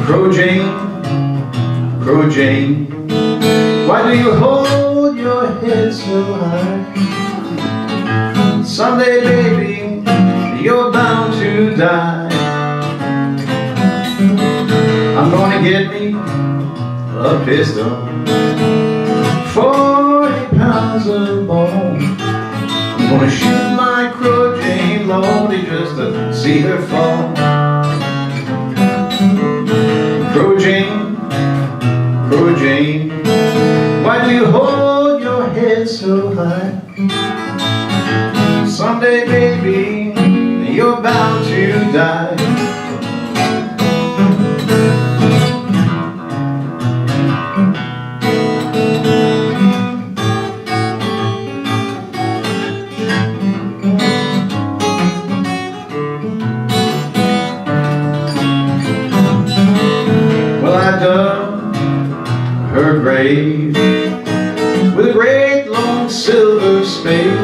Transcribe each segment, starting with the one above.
Crow Jane, Crow Jane, why do you hold your head so high? Someday, baby, you're bound to die. I'm gonna get me a pistol, 40 pounds of bone. I'm gonna shoot my Crow Jane Lordy just to see her fall. Crow Jane, Crow Jane, why do you hold your head so high? Someday, baby, you're bound to die. Her grave with a great long silver spade.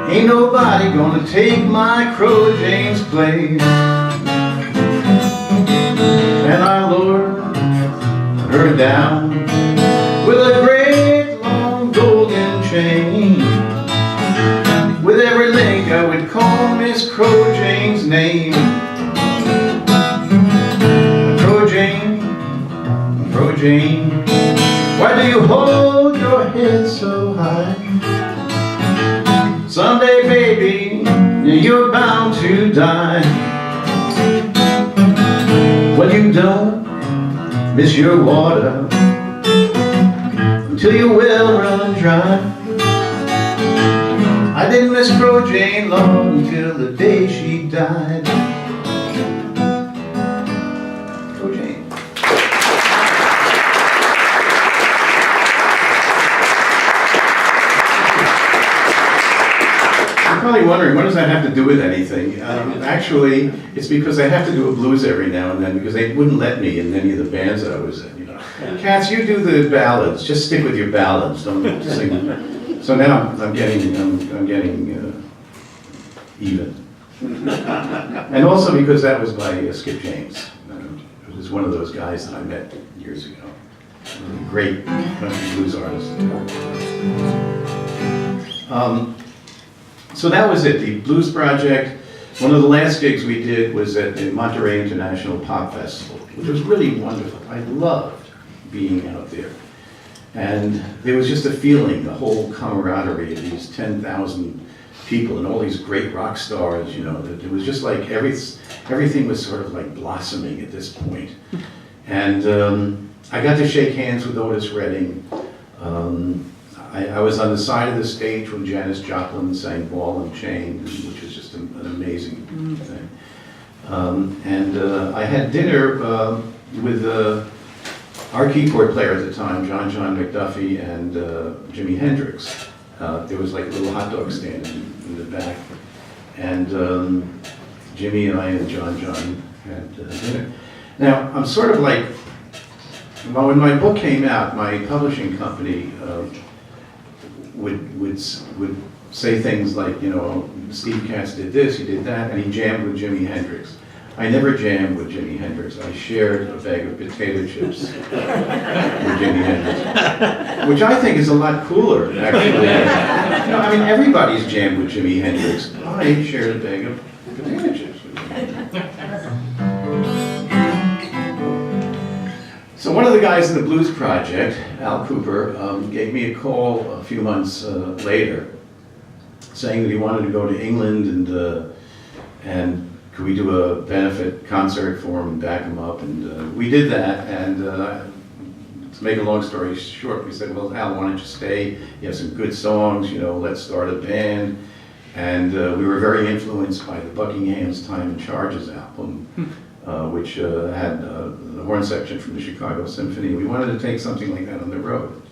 Ain't nobody gonna take my Crow Jane's place. And I lowered her down with a great long golden chain. With every link I would call Miss Crow Jane's name. Crow Jane, Crow Jane, why do you hold your head so high? Someday, baby, you're bound to die. Well, you don't miss your water until your well run dry. I didn't miss Crow Jane long until the day she died. Crow Jane. You're probably wondering, what does that have to do with anything? Actually, it's because I have to do a blues every now and then because they wouldn't let me in any of the bands that I was in. You know, Cats, you do the ballads. Just stick with your ballads. Don't sing. So now I'm getting even, and also because that was by Skip James. It was one of those guys that I met years ago. A great country blues artist. So that was it, the Blues Project. One of the last gigs we did was at the Monterey International Pop Festival, which was really wonderful. I loved being out there. And there was just a feeling, the whole camaraderie of these 10,000 people and all these great rock stars, you know, that it was just like everything was sort of like blossoming at this point. And I got to shake hands with Otis Redding. I was on the side of the stage when Janis Joplin sang Ball and Chain, which was just an amazing thing. And I had dinner with our keyboard player at the time, John McDuffie, and Jimi Hendrix. There was like a little hot dog stand in the back. And Jimmy and I and John had dinner. Now, I'm sort of like, well, when my book came out, my publishing company would say things like, you know, Steve Katz did this, he did that, and he jammed with Jimi Hendrix. I never jammed with Jimi Hendrix. I shared a bag of potato chips with Jimi Hendrix, which I think is a lot cooler, actually. You know, I mean, everybody's jammed with Jimi Hendrix. I shared a bag of potato chips with him. So one of the guys in the Blues Project, Al Cooper, gave me a call a few months later, saying that he wanted to go to England and could we do a benefit concert for him and back him up, and we did that. And to make a long story short, we said, well, Al, why don't you stay? You have some good songs, you know, let's start a band. And we were very influenced by the Buckingham's Time and Charges album, which had the horn section from the Chicago Symphony. We wanted to take something like that on the road.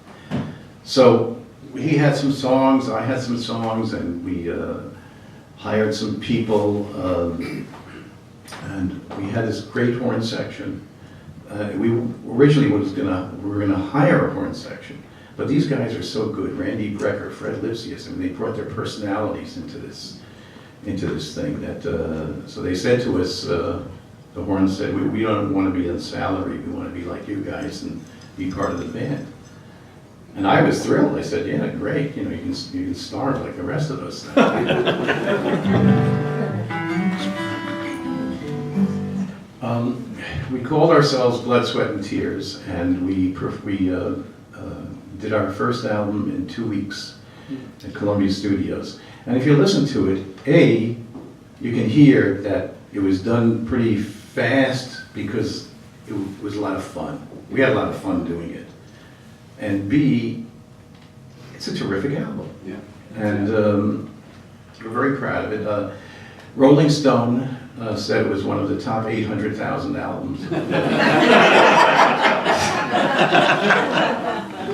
So he had some songs, I had some songs, and we hired some people. And we had this great horn section. We originally we were gonna hire a horn section, but these guys are so good. Randy Brecker, Fred Lipsius, I mean, they brought their personalities into this thing that, so they said to us, the horn said, we don't want to be on salary, we want to be like you guys and be part of the band. And I was thrilled. I said, yeah, great, you know, you can starve like the rest of us. We called ourselves Blood, Sweat, and Tears, and we did our first album in 2 weeks at Columbia Studios. And if you listen to it, A, you can hear that it was done pretty fast because it was a lot of fun. We had a lot of fun doing it. And B, it's a terrific album. Yeah. And we're very proud of it. Rolling Stone said it was one of the top 800,000 albums.